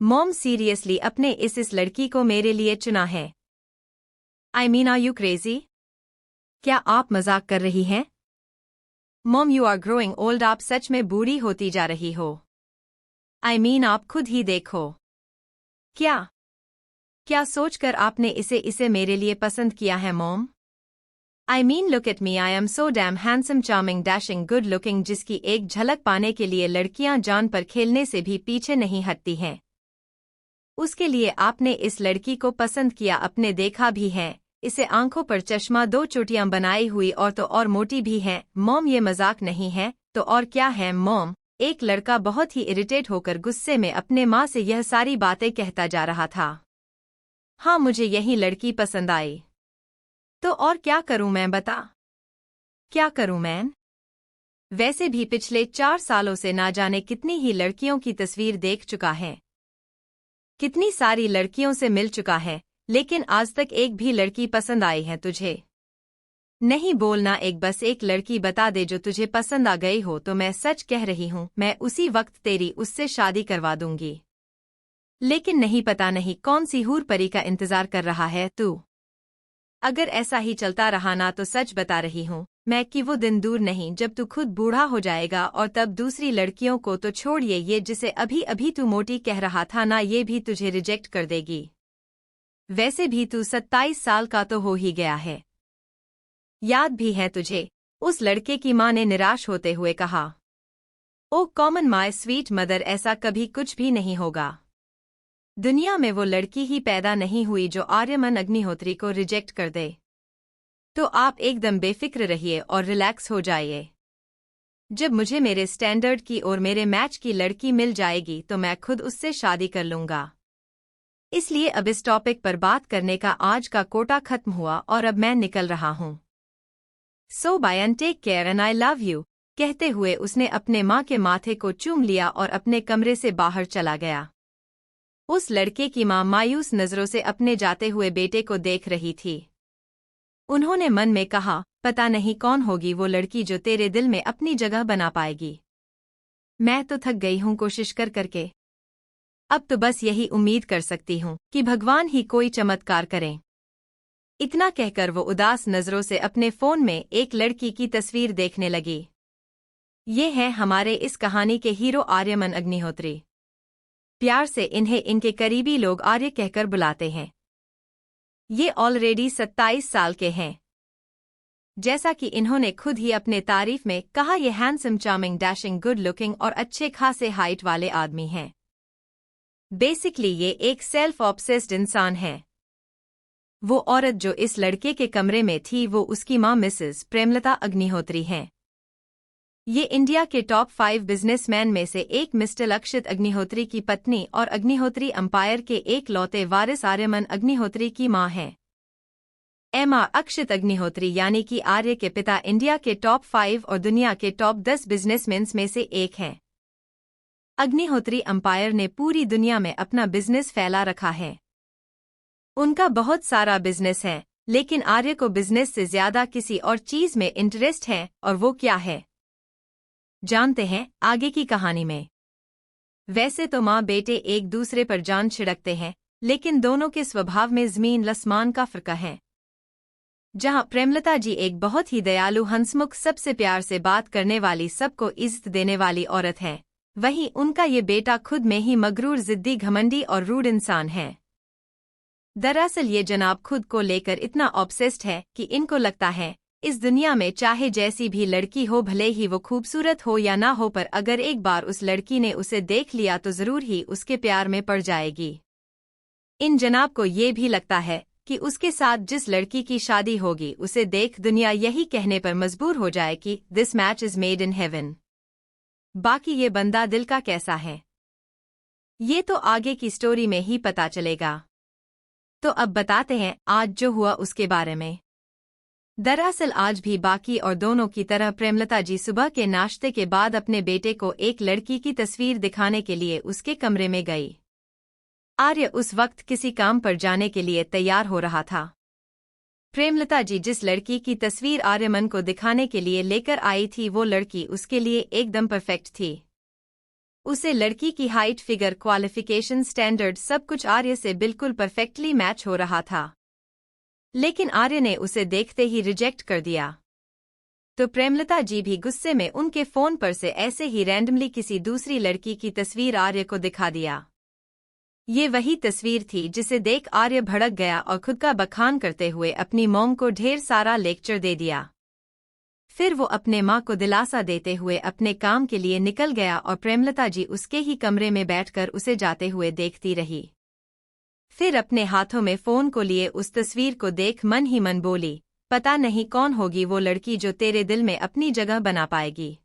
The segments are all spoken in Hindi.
मॉम सीरियसली अपने इस लड़की को मेरे लिए चुना है? I mean are you crazy? क्या आप मजाक कर रही हैं? Mom you are growing old, आप सच में बूढ़ी होती जा रही हो। आई मीन आप खुद ही देखो। क्या सोचकर आपने इसे मेरे लिए पसंद किया है mom? I mean look at me, I am so damn handsome, charming, dashing, good looking, जिसकी एक झलक पाने के लिए लड़कियां जान पर खेलने से भी पीछे नहीं हटती हैं। उसके लिए आपने इस लड़की को पसंद किया, अपने देखा भी है, इसे आंखों पर चश्मा, 2 चोटियां बनाई हुई और तो और मोटी भी है। मॉम ये मजाक नहीं है तो और क्या है मॉम? एक लड़का बहुत ही इरिटेट होकर गुस्से में अपने माँ से यह सारी बातें कहता जा रहा था। हाँ, मुझे यही लड़की पसंद आई। तो और क्या करूं मैं, बता? क्या करूं मैं? वैसे भी पिछले 4 सालों से ना जाने कितनी ही लड़कियों की तस्वीर देख चुका है, कितनी सारी लड़कियों से मिल चुका है, लेकिन आज तक एक भी लड़की पसंद आई है तुझे? नहीं बोलना, बस एक लड़की बता दे जो तुझे पसंद आ गई हो, तो मैं सच कह रही हूँ, मैं उसी वक्त तेरी उससे शादी करवा दूंगी। लेकिन नहीं, पता नहीं कौन सी हूर परी का इंतजार कर रहा है तू। अगर ऐसा ही चलता रहा ना तो सच बता रही हूँ मैं कि वो दिन दूर नहीं जब तू खुद बूढ़ा हो जाएगा और तब दूसरी लड़कियों को तो छोड़िए, ये जिसे अभी अभी तू मोटी कह रहा था ना, ये भी तुझे रिजेक्ट कर देगी। वैसे भी तू 27 साल का तो हो ही गया है। याद भी है तुझे? उस लड़के की माँ ने निराश होते हुए कहा। ओ कॉमन माय स्वीट मदर, ऐसा कभी कुछ भी नहीं होगा। दुनिया में वो लड़की ही पैदा नहीं हुई जो आर्यमन अग्निहोत्री को रिजेक्ट कर दे। तो आप एकदम बेफिक्र रहिए और रिलैक्स हो जाइए। जब मुझे मेरे स्टैंडर्ड की और मेरे मैच की लड़की मिल जाएगी तो मैं खुद उससे शादी कर लूंगा। इसलिए अब इस टॉपिक पर बात करने का आज का कोटा खत्म हुआ और अब मैं निकल रहा हूँ। So bye and take care and I love you, कहते हुए उसने अपने माँ के माथे को चूम लिया और अपने कमरे से बाहर चला गया। उस लड़के की माँ मायूस नजरों से अपने जाते हुए बेटे को देख रही थी। उन्होंने मन में कहा, पता नहीं कौन होगी वो लड़की जो तेरे दिल में अपनी जगह बना पाएगी। मैं तो थक गई हूँ कोशिश कर करके। अब तो बस यही उम्मीद कर सकती हूँ कि भगवान ही कोई चमत्कार करें। इतना कहकर वो उदास नजरों से अपने फोन में एक लड़की की तस्वीर देखने लगी। ये है हमारे इस कहानी के हीरो आर्यमन अग्निहोत्री। प्यार से इन्हें इनके करीबी लोग आर्य कहकर बुलाते हैं। ये ऑलरेडी 27 साल के हैं। जैसा कि इन्होंने खुद ही अपने तारीफ में कहा, ये handsome, charming, dashing, good looking और अच्छे खासे हाइट वाले आदमी हैं। बेसिकली ये एक सेल्फ ऑब्सेस्ड इंसान है। वो औरत जो इस लड़के के कमरे में थी वो उसकी मां मिसेस प्रेमलता अग्निहोत्री हैं। ये इंडिया के टॉप 5 बिजनेसमैन में से एक मिस्टर अक्षित अग्निहोत्री की पत्नी और अग्निहोत्री अंपायर के एक लौते वारिस आर्यमन अग्निहोत्री की मां हैं। एमआर अक्षित अग्निहोत्री यानी कि आर्य के पिता इंडिया के टॉप 5 और दुनिया के टॉप 10 बिजनेसमैन में से एक हैं। अग्निहोत्री अंपायर ने पूरी दुनिया में अपना बिजनेस फैला रखा है। उनका बहुत सारा बिजनेस है, लेकिन आर्य को बिजनेस से ज्यादा किसी और चीज में इंटरेस्ट है, और वो क्या है जानते हैं आगे की कहानी में। वैसे तो माँ बेटे एक दूसरे पर जान छिड़कते हैं, लेकिन दोनों के स्वभाव में जमीन आसमान का फर्क है। जहाँ प्रेमलता जी एक बहुत ही दयालु, हंसमुख, सबसे प्यार से बात करने वाली, सबको इज्जत देने वाली औरत है, वहीं उनका ये बेटा खुद में ही मगरूर, जिद्दी, घमंडी और रूड इंसान है। दरअसल ये जनाब खुद को लेकर इतना ऑब्सेस्ड है कि इनको लगता है इस दुनिया में चाहे जैसी भी लड़की हो, भले ही वो खूबसूरत हो या ना हो, पर अगर एक बार उस लड़की ने उसे देख लिया तो जरूर ही उसके प्यार में पड़ जाएगी। इन जनाब को ये भी लगता है कि उसके साथ जिस लड़की की शादी होगी उसे देख दुनिया यही कहने पर मजबूर हो जाए कि this match is made in heaven. बाकी ये बंदा दिल का कैसा है, ये तो आगे की स्टोरी में ही पता चलेगा। तो अब बताते हैं आज जो हुआ उसके बारे में। दरअसल आज भी बाकी और दोनों की तरह प्रेमलता जी सुबह के नाश्ते के बाद अपने बेटे को एक लड़की की तस्वीर दिखाने के लिए उसके कमरे में गई। आर्य उस वक्त किसी काम पर जाने के लिए तैयार हो रहा था। प्रेमलता जी जिस लड़की की तस्वीर आर्यमन को दिखाने के लिए लेकर आई थी वो लड़की उसके लिए एकदम परफेक्ट थी। उसे लड़की की हाइट, फिगर, क्वालिफिकेशन, स्टैंडर्ड सब कुछ आर्य से बिल्कुल परफेक्टली मैच हो रहा था। लेकिन आर्य ने उसे देखते ही रिजेक्ट कर दिया। तो प्रेमलता जी भी गुस्से में उनके फोन पर से ऐसे ही रैंडमली किसी दूसरी लड़की की तस्वीर आर्य को दिखा दिया। ये वही तस्वीर थी जिसे देख आर्य भड़क गया और खुद का बखान करते हुए अपनी मॉम को ढेर सारा लेक्चर दे दिया। फिर वो अपने माँ को दिलासा देते हुए अपने काम के लिए निकल गया और प्रेमलता जी उसके ही कमरे में बैठकर उसे जाते हुए देखती रही। फिर अपने हाथों में फोन को लिए उस तस्वीर को देख मन ही मन बोली, पता नहीं कौन होगी वो लड़की जो तेरे दिल में अपनी जगह बना पाएगी।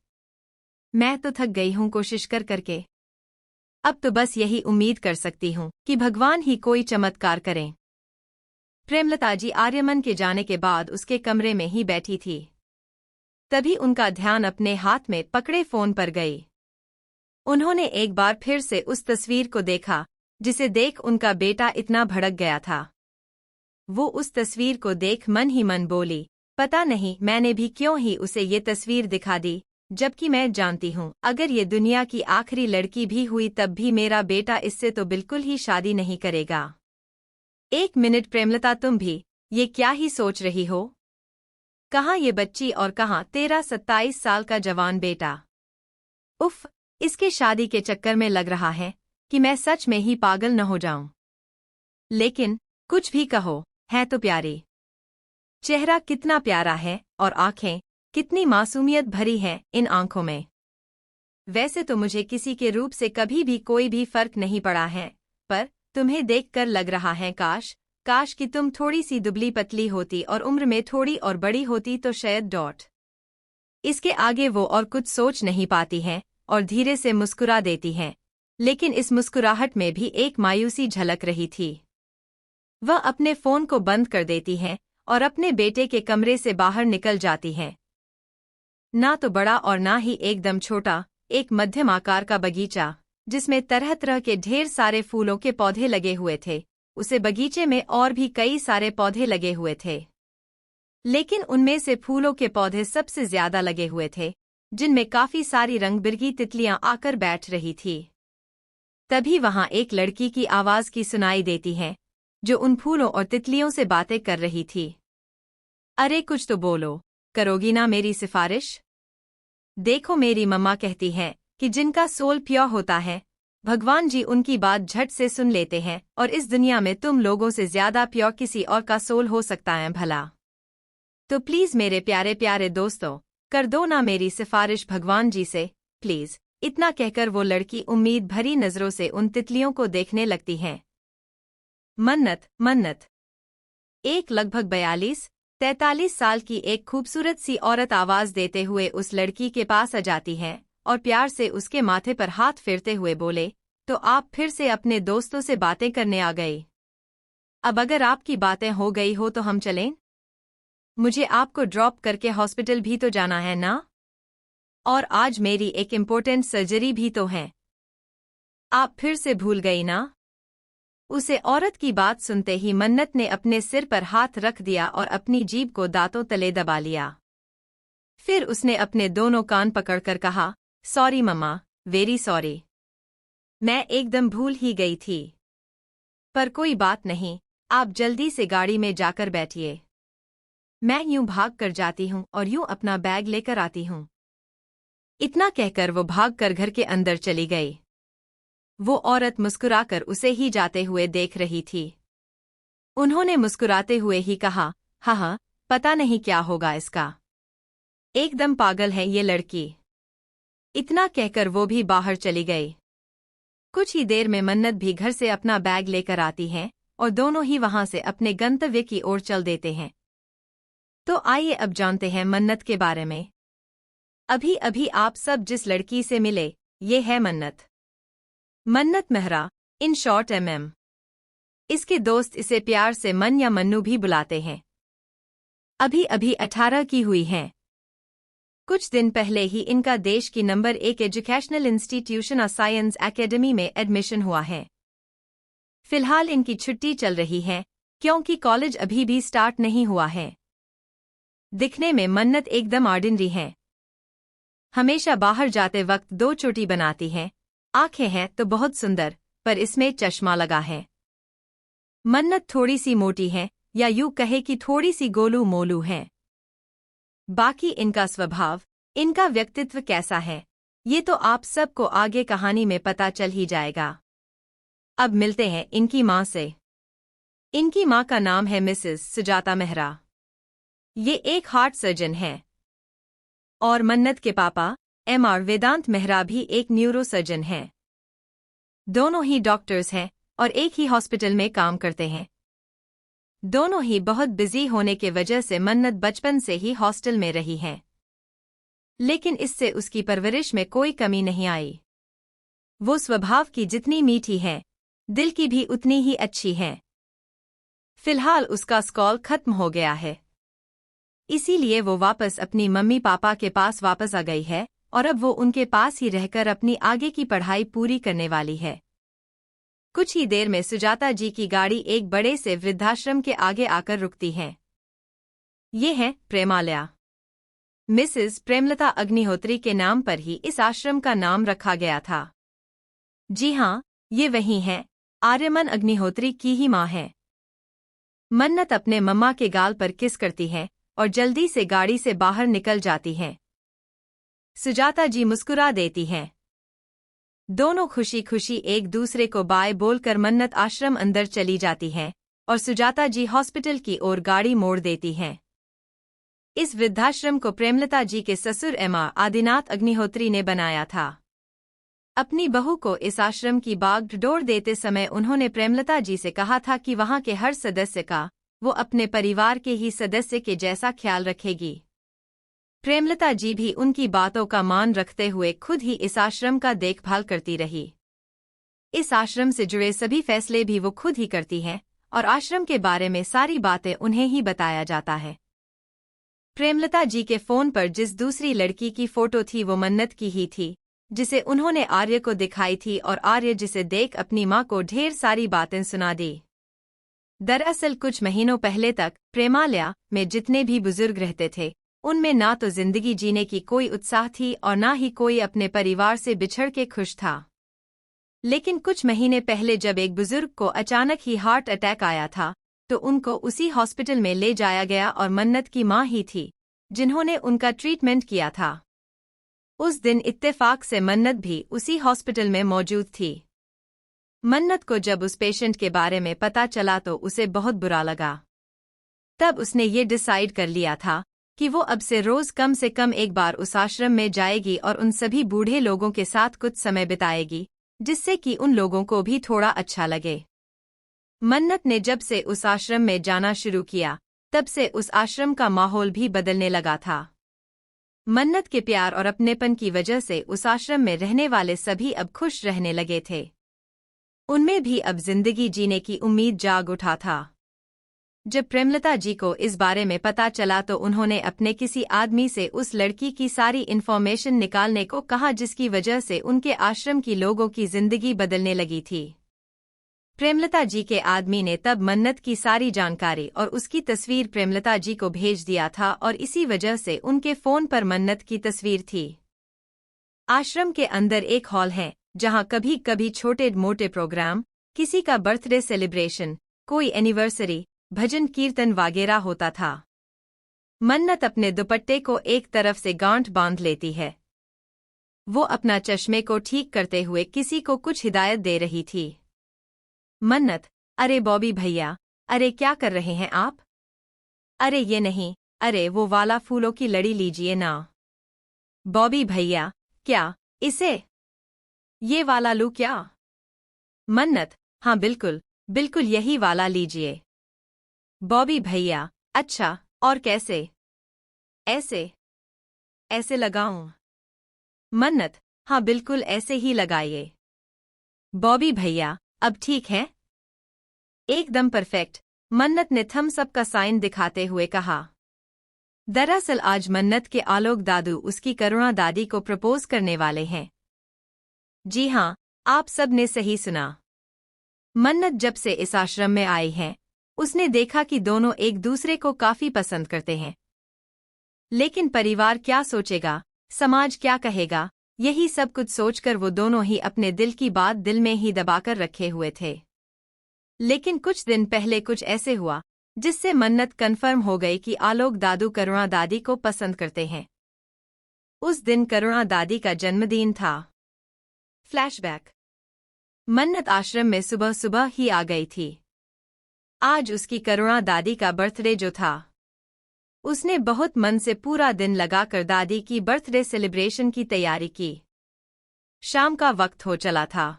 मैं तो थक गई हूँ कोशिश कर करके। अब तो बस यही उम्मीद कर सकती हूँ कि भगवान ही कोई चमत्कार करें। प्रेमलता जी आर्यमन के जाने के बाद उसके कमरे में ही बैठी थी। तभी उनका ध्यान अपने हाथ में पकड़े फोन पर गई। उन्होंने एक बार फिर से उस तस्वीर को देखा जिसे देख उनका बेटा इतना भड़क गया था। वो उस तस्वीर को देख मन ही मन बोली, पता नहीं मैंने भी क्यों ही उसे ये तस्वीर दिखा दी, जबकि मैं जानती हूँ अगर ये दुनिया की आखिरी लड़की भी हुई तब भी मेरा बेटा इससे तो बिल्कुल ही शादी नहीं करेगा। एक मिनट प्रेमलता, तुम भी ये क्या ही सोच रही हो? कहाँ ये बच्ची और कहाँ तेरा 27 साल का जवान बेटा? उफ, इसके शादी के चक्कर में लग रहा है कि मैं सच में ही पागल न हो जाऊं। लेकिन कुछ भी कहो, है तो प्यारी। चेहरा कितना प्यारा है और आंखें कितनी मासूमियत भरी हैं इन आंखों में। वैसे तो मुझे किसी के रूप से कभी भी कोई भी फर्क नहीं पड़ा है, पर तुम्हें देखकर लग रहा है काश कि तुम थोड़ी सी दुबली पतली होती और उम्र में थोड़ी और बड़ी होती तो शायद। इसके आगे वो और कुछ सोच नहीं पाती है और धीरे से मुस्कुरा देती है, लेकिन इस मुस्कुराहट में भी एक मायूसी झलक रही थी। वह अपने फोन को बंद कर देती है और अपने बेटे के कमरे से बाहर निकल जाती है। ना तो बड़ा और ना ही एकदम छोटा, एक मध्यम आकार का बगीचा जिसमें तरह तरह के ढेर सारे फूलों के पौधे लगे हुए थे। उसे बगीचे में और भी कई सारे पौधे लगे हुए थे, लेकिन उनमें से फूलों के पौधे सबसे ज्यादा लगे हुए थे, जिनमें काफी सारी रंग-बिरंगी तितलियां आकर बैठ रही थी। तभी वहां एक लड़की की आवाज की सुनाई देती है, जो उन फूलों और तितलियों से बातें कर रही थी। अरे कुछ तो बोलो, करोगी ना मेरी सिफारिश? देखो मेरी मम्मा कहती है कि जिनका सोल प्योर होता है, भगवान जी उनकी बात झट से सुन लेते हैं, और इस दुनिया में तुम लोगों से ज्यादा प्योर किसी और का सोल हो सकता है भला? तो प्लीज मेरे प्यारे प्यारे दोस्तों, कर दो ना मेरी सिफारिश भगवान जी से, प्लीज। इतना कहकर वो लड़की उम्मीद भरी नजरों से उन तितलियों को देखने लगती है। मन्नत मन्नत। एक लगभग 42-43 साल की एक खूबसूरत सी औरत आवाज देते हुए उस लड़की के पास आ जाती है और प्यार से उसके माथे पर हाथ फेरते हुए बोले, तो आप फिर से अपने दोस्तों से बातें करने आ गई? अब अगर आपकी बातें हो गई हो तो हम चलें? मुझे आपको ड्रॉप करके हॉस्पिटल भी तो जाना है ना, और आज मेरी एक इम्पोर्टेंट सर्जरी भी तो है। आप फिर से भूल गई ना? उसे औरत की बात सुनते ही मन्नत ने अपने सिर पर हाथ रख दिया और अपनी जीभ को दांतों तले दबा लिया। फिर उसने अपने दोनों कान पकड़कर कहा, सॉरी मम्मा, वेरी सॉरी। मैं एकदम भूल ही गई थी। पर कोई बात नहीं, आप जल्दी से गाड़ी में जाकर बैठिए। मैं यूं भाग कर जाती हूँ और यूं अपना बैग लेकर आती हूँ। इतना कहकर वो भागकर घर के अंदर चली गई। वो औरत मुस्कुराकर उसे ही जाते हुए देख रही थी। उन्होंने मुस्कुराते हुए ही कहा, हाँ, पता नहीं क्या होगा इसका। एकदम पागल है ये लड़की। इतना कहकर वो भी बाहर चली गई। कुछ ही देर में मन्नत भी घर से अपना बैग लेकर आती है और दोनों ही वहां से अपने गंतव्य की ओर चल देते हैं। तो आइए अब जानते हैं मन्नत के बारे में। अभी अभी आप सब जिस लड़की से मिले, ये है मन्नत। मन्नत मेहरा, इन शॉर्ट MM। इसके दोस्त इसे प्यार से मन या मन्नू भी बुलाते हैं। अभी अभी 18 की हुई हैं। कुछ दिन पहले ही इनका देश की number 1 educational institution science academy में एडमिशन हुआ है। फिलहाल इनकी छुट्टी चल रही है क्योंकि कॉलेज अभी भी स्टार्ट नहीं हुआ है। दिखने में मन्नत एकदम ऑर्डिनरी है। हमेशा बाहर जाते वक्त 2 चोटी बनाती है, आंखें हैं तो बहुत सुंदर, पर इसमें चश्मा लगा है। मन्नत थोड़ी सी मोटी है, या यूं कहे कि थोड़ी सी गोलू मोलू है। बाकी इनका स्वभाव, इनका व्यक्तित्व कैसा है, ये तो आप सबको आगे कहानी में पता चल ही जाएगा। अब मिलते हैं इनकी माँ से। इनकी माँ का नाम है मिसेस सुजाता मेहरा। ये एक हार्ट सर्जन हैं। और मन्नत के पापा एमआर वेदांत मेहरा भी एक न्यूरोसर्जन हैं। दोनों ही डॉक्टर्स हैं और एक ही हॉस्पिटल में काम करते हैं। दोनों ही बहुत बिजी होने के वजह से मन्नत बचपन से ही हॉस्टल में रही है, लेकिन इससे उसकी परवरिश में कोई कमी नहीं आई। वो स्वभाव की जितनी मीठी है, दिल की भी उतनी ही अच्छी है। फिलहाल उसका स्कूल खत्म हो गया है, इसीलिए वो वापस अपनी मम्मी पापा के पास वापस आ गई है और अब वो उनके पास ही रहकर अपनी आगे की पढ़ाई पूरी करने वाली है। कुछ ही देर में सुजाता जी की गाड़ी एक बड़े से वृद्धाश्रम के आगे आकर रुकती है। ये है प्रेमालया। मिसेस प्रेमलता अग्निहोत्री के नाम पर ही इस आश्रम का नाम रखा गया था। जी हाँ, ये वही हैं, आर्यमन अग्निहोत्री की ही माँ है। मन्नत अपने मम्मा के गाल पर किस करती है और जल्दी से गाड़ी से बाहर निकल जाती हैं। सुजाता जी मुस्कुरा देती हैं। दोनों खुशी खुशी एक दूसरे को बाय बोलकर मन्नत आश्रम अंदर चली जाती हैं और सुजाता जी हॉस्पिटल की ओर गाड़ी मोड़ देती हैं। इस वृद्धाश्रम को प्रेमलता जी के ससुर एमा आदिनाथ अग्निहोत्री ने बनाया था। अपनी बहू को इस आश्रम की बागडोर देते समय उन्होंने प्रेमलता जी से कहा था कि वहां के हर सदस्य का वो अपने परिवार के ही सदस्य के जैसा ख्याल रखेगी। प्रेमलता जी भी उनकी बातों का मान रखते हुए खुद ही इस आश्रम का देखभाल करती रही। इस आश्रम से जुड़े सभी फैसले भी वो खुद ही करती हैं और आश्रम के बारे में सारी बातें उन्हें ही बताया जाता है। प्रेमलता जी के फोन पर जिस दूसरी लड़की की फोटो थी वो मन्नत की ही थी, जिसे उन्होंने आर्य को दिखाई थी और आर्य जिसे देख अपनी माँ को ढेर सारी बातें सुना दी। दरअसल कुछ महीनों पहले तक प्रेमालया में जितने भी बुजुर्ग रहते थे, उनमें ना तो जिंदगी जीने की कोई उत्साह थी और ना ही कोई अपने परिवार से बिछड़ के खुश था। लेकिन कुछ महीने पहले जब एक बुजुर्ग को अचानक ही हार्ट अटैक आया था, तो उनको उसी हॉस्पिटल में ले जाया गया और मन्नत की माँ ही थी जिन्होंने उनका ट्रीटमेंट किया था। उस दिन इत्तेफाक से मन्नत भी उसी हॉस्पिटल में मौजूद थी। मन्नत को जब उस पेशेंट के बारे में पता चला तो उसे बहुत बुरा लगा। तब उसने ये डिसाइड कर लिया था कि वो अब से रोज कम से कम एक बार उस आश्रम में जाएगी और उन सभी बूढ़े लोगों के साथ कुछ समय बिताएगी, जिससे कि उन लोगों को भी थोड़ा अच्छा लगे। मन्नत ने जब से उस आश्रम में जाना शुरू किया, तब से उस आश्रम का माहौल भी बदलने लगा था। मन्नत के प्यार और अपनेपन की वजह से उस आश्रम में रहने वाले सभी अब खुश रहने लगे थे। उनमें भी अब जिंदगी जीने की उम्मीद जाग उठा था। जब प्रेमलता जी को इस बारे में पता चला तो उन्होंने अपने किसी आदमी से उस लड़की की सारी इन्फॉर्मेशन निकालने को कहा, जिसकी वजह से उनके आश्रम की लोगों की जिंदगी बदलने लगी थी। प्रेमलता जी के आदमी ने तब मन्नत की सारी जानकारी और उसकी तस्वीर प्रेमलता जी को भेज दिया था और इसी वजह से उनके फोन पर मन्नत की तस्वीर थी। आश्रम के अंदर एक हॉल है जहां कभी कभी छोटे मोटे प्रोग्राम, किसी का बर्थडे सेलिब्रेशन, कोई एनिवर्सरी, भजन कीर्तन वगैरह होता था। मन्नत अपने दुपट्टे को एक तरफ से गांठ बांध लेती है। वो अपना चश्मे को ठीक करते हुए किसी को कुछ हिदायत दे रही थी। मन्नत, अरे बॉबी भैया, अरे क्या कर रहे हैं आप? अरे ये नहीं, अरे वो वाला फूलों की लड़ी लीजिए ना। बॉबी भैया, क्या इसे? ये वाला लूं क्या? मन्नत, हाँ बिल्कुल, बिल्कुल यही वाला लीजिए। बॉबी भैया, अच्छा, और कैसे? ऐसे? ऐसे लगाऊं? मन्नत, हाँ बिल्कुल ऐसे ही लगाइए। बॉबी भैया, अब ठीक है? एकदम परफेक्ट, मन्नत ने थम्स अप का साइन दिखाते हुए कहा। दरअसल आज मन्नत के आलोक दादू उसकी करुणा दादी को प्रपोज करने वाले हैं। जी हाँ, आप सब ने सही सुना। मन्नत जब से इस आश्रम में आई है, उसने देखा कि दोनों एक दूसरे को काफी पसंद करते हैं। लेकिन परिवार क्या सोचेगा, समाज क्या कहेगा, यही सब कुछ सोचकर वो दोनों ही अपने दिल की बात दिल में ही दबाकर रखे हुए थे। लेकिन कुछ दिन पहले कुछ ऐसे हुआ जिससे मन्नत कन्फर्म हो गई कि आलोक दादू करुणा दादी को पसंद करते हैं। उस दिन करुणा दादी का जन्मदिन था। फ्लैशबैक। मन्नत आश्रम में सुबह सुबह ही आ गई थी। आज उसकी करुणा दादी का बर्थडे जो था, उसने बहुत मन से पूरा दिन लगाकर दादी की बर्थडे सेलिब्रेशन की तैयारी की। शाम का वक्त हो चला था।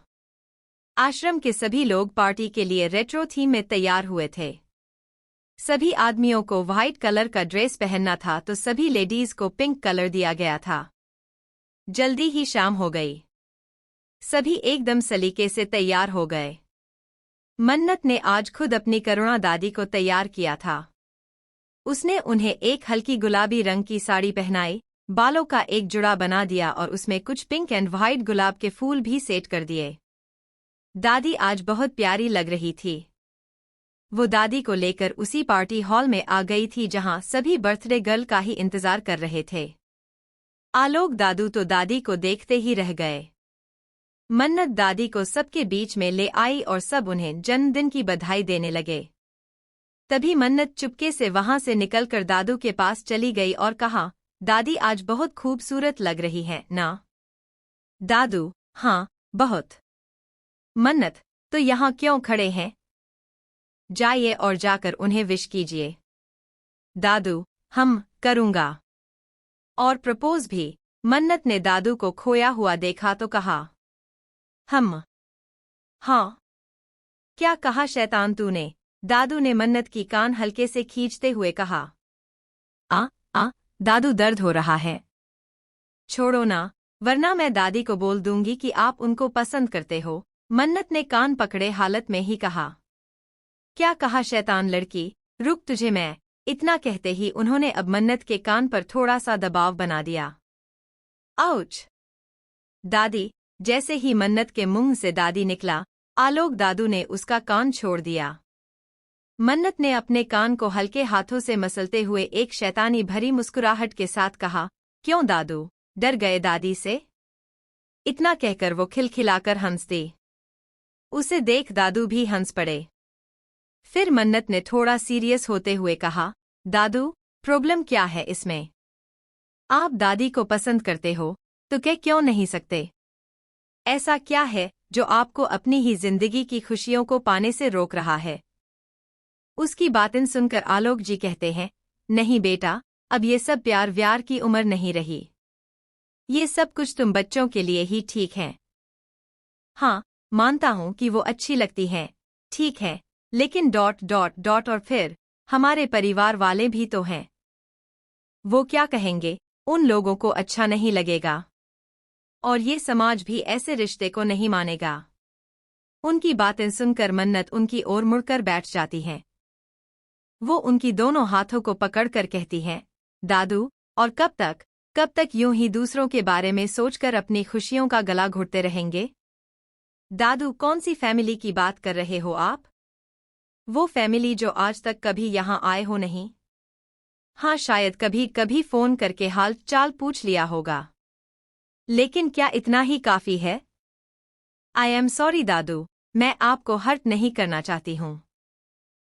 आश्रम के सभी लोग पार्टी के लिए रेट्रो थीम में तैयार हुए थे। सभी आदमियों को व्हाइट कलर का ड्रेस पहनना था तो सभी लेडीज को पिंक कलर दिया गया था। जल्दी ही शाम हो गई। सभी एकदम सलीके से तैयार हो गए। मन्नत ने आज खुद अपनी करुणा दादी को तैयार किया था। उसने उन्हें एक हल्की गुलाबी रंग की साड़ी पहनाई, बालों का एक जुड़ा बना दिया और उसमें कुछ पिंक एंड व्हाइट गुलाब के फूल भी सेट कर दिए। दादी आज बहुत प्यारी लग रही थी। वो दादी को लेकर उसी पार्टी हॉल में आ गई थी जहां सभी बर्थडे गर्ल का ही इंतजार कर रहे थे। आलोक दादू तो दादी को देखते ही रह गए। मन्नत दादी को सबके बीच में ले आई और सब उन्हें जन्मदिन की बधाई देने लगे। तभी मन्नत चुपके से वहां से निकलकर दादू के पास चली गई और कहा, दादी आज बहुत खूबसूरत लग रही है ना? दादू, हाँ, बहुत। मन्नत, तो यहाँ क्यों खड़े हैं? जाइए और जाकर उन्हें विश कीजिए। दादू, हम करूँगा। और प्रपोज भी। मन्नत ने दादू को खोया हुआ देखा तो कहा, हम। हाँ। क्या कहा शैतान तूने? दादू ने मन्नत की कान हल्के से खींचते हुए कहा। दादू दर्द हो रहा है। छोड़ो ना, वरना मैं दादी को बोल दूंगी कि आप उनको पसंद करते हो। मन्नत ने कान पकड़े हालत में ही कहा। क्या कहा शैतान लड़की? रुक, तुझे मैं। इतना कहते ही उन्होंने अब मन्नत के कान पर थोड़ा सा दबाव बना दिया। आउच! दादी! जैसे ही मन्नत के मुंह से दादी निकला, आलोक दादू ने उसका कान छोड़ दिया। मन्नत ने अपने कान को हल्के हाथों से मसलते हुए एक शैतानी भरी मुस्कुराहट के साथ कहा, क्यों दादू, डर गए दादी से? इतना कहकर वो खिलखिलाकर हंस दी। उसे देख दादू भी हंस पड़े। फिर मन्नत ने थोड़ा सीरियस होते हुए कहा, दादू, प्रॉब्लम क्या है इसमें? आप दादी को पसंद करते हो, तो क्या क्यों नहीं सकते? ऐसा क्या है जो आपको अपनी ही जिंदगी की खुशियों को पाने से रोक रहा है? उसकी बातें सुनकर आलोक जी कहते हैं, नहीं बेटा, अब ये सब प्यार व्यार की उम्र नहीं रही। ये सब कुछ तुम बच्चों के लिए ही ठीक है। हाँ, मानता हूँ कि वो अच्छी लगती हैं, ठीक है, लेकिन ... और फिर हमारे परिवार वाले भी तो हैं। वो क्या कहेंगे? उन लोगों को अच्छा नहीं लगेगा। और ये समाज भी ऐसे रिश्ते को नहीं मानेगा। उनकी बातें सुनकर मन्नत उनकी ओर मुड़कर बैठ जाती है। वो उनकी दोनों हाथों को पकड़कर कहती है, दादू, और कब तक यूं ही दूसरों के बारे में सोचकर अपनी खुशियों का गला घोटते रहेंगे? दादू, कौन सी फैमिली की बात कर रहे हो आप? वो फैमिली जो आज तक कभी यहाँ आए हो नहीं? हाँ, शायद कभी फोन करके हाल चाल पूछ लिया होगा। लेकिन क्या इतना ही काफी है? आई एम सॉरी दादू, मैं आपको हर्ट नहीं करना चाहती हूँ।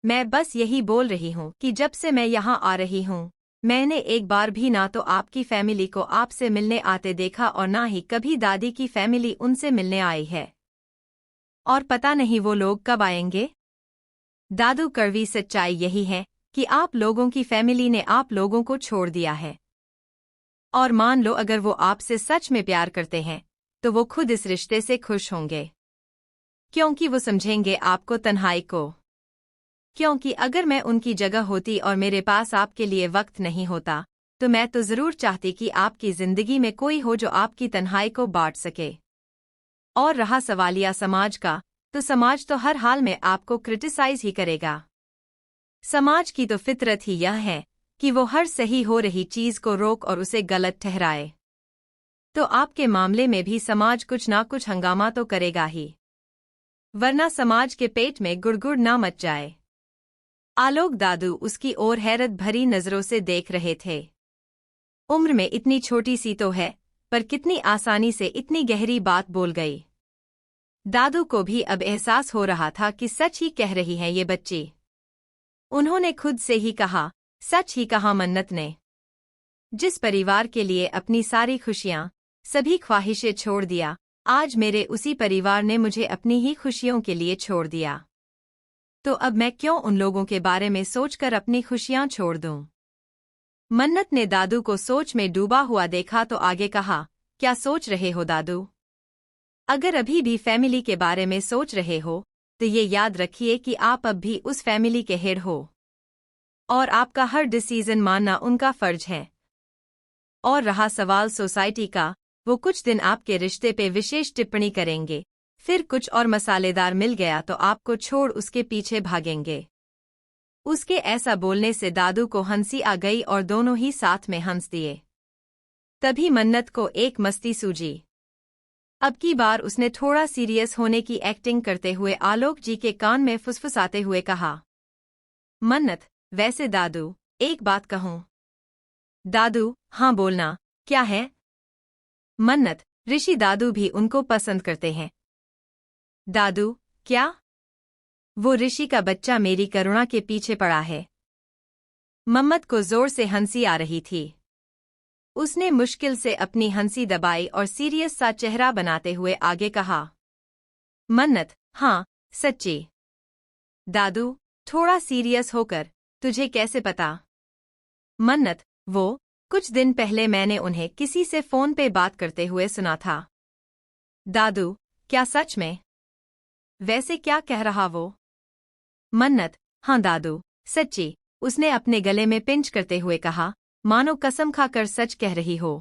मैं बस यही बोल रही हूँ कि जब से मैं यहाँ आ रही हूँ, मैंने एक बार भी ना तो आपकी फैमिली को आपसे मिलने आते देखा और ना ही कभी दादी की फैमिली उनसे मिलने आई है। और पता नहीं वो लोग कब आएंगे? दादू, कड़वी सच्चाई यही है कि आप लोगों की फैमिली ने आप लोगों को छोड़ दिया है। और मान लो अगर वो आपसे सच में प्यार करते हैं, तो वो खुद इस रिश्ते से खुश होंगे। क्योंकि वो समझेंगे आपको तन्हाई को। क्योंकि अगर मैं उनकी जगह होती और मेरे पास आपके लिए वक्त नहीं होता, तो मैं तो जरूर चाहती कि आपकी जिंदगी में कोई हो जो आपकी तन्हाई को बांट सके। और रहा सवालिया समाज का, तो समाज तो हर हाल में आपको क्रिटिसाइज ही करेगा। समाज की तो फितरत ही यह है कि वो हर सही हो रही चीज को रोक और उसे गलत ठहराए। तो आपके मामले में भी समाज कुछ ना कुछ हंगामा तो करेगा ही, वरना समाज के पेट में गुड़गुड़ ना मच जाए। आलोक दादू उसकी ओर हैरत भरी नजरों से देख रहे थे। उम्र में इतनी छोटी सी तो है, पर कितनी आसानी से इतनी गहरी बात बोल गई। दादू को भी अब एहसास हो रहा था कि सच ही कह रही है ये बच्ची। उन्होंने खुद से ही कहा, सच ही कहा मन्नत ने। जिस परिवार के लिए अपनी सारी खुशियां, सभी ख्वाहिशें छोड़ दिया, आज मेरे उसी परिवार ने मुझे अपनी ही खुशियों के लिए छोड़ दिया। तो अब मैं क्यों उन लोगों के बारे में सोचकर अपनी खुशियां छोड़ दूं? मन्नत ने दादू को सोच में डूबा हुआ देखा तो आगे कहा, क्या सोच रहे हो दादू? अगर अभी भी फैमिली के बारे में सोच रहे हो, तो ये याद रखिए कि आप अब भी उस फैमिली के हेड हो। और आपका हर डिसीजन मानना उनका फर्ज है। और रहा सवाल सोसाइटी का, वो कुछ दिन आपके रिश्ते पे विशेष टिप्पणी करेंगे, फिर कुछ और मसालेदार मिल गया तो आपको छोड़ उसके पीछे भागेंगे। उसके ऐसा बोलने से दादू को हंसी आ गई और दोनों ही साथ में हंस दिए। तभी मन्नत को एक मस्ती सूझी। अब की बार उसने थोड़ा सीरियस होने की एक्टिंग करते हुए आलोक जी के कान में फुसफुसाते हुए कहा, मन्नत, वैसे दादू, एक बात कहूं? दादू, हाँ बोलना, क्या है? मन्नत, ऋषि दादू भी उनको पसंद करते हैं। दादू, क्या? वो ऋषि का बच्चा मेरी करुणा के पीछे पड़ा है। मम्मत को जोर से हंसी आ रही थी। उसने मुश्किल से अपनी हंसी दबाई और सीरियस सा चेहरा बनाते हुए आगे कहा, मन्नत, हाँ, सच्ची। दादू, थोड़ा सीरियस होकर, तुझे कैसे पता? मन्नत, वो, कुछ दिन पहले मैंने उन्हें किसी से फोन पे बात करते हुए सुना था। दादू, क्या सच में? वैसे क्या कह रहा वो? मन्नत, हाँ दादू, सच्ची, उसने अपने गले में पिंच करते हुए कहा, मानो कसम खाकर सच कह रही हो।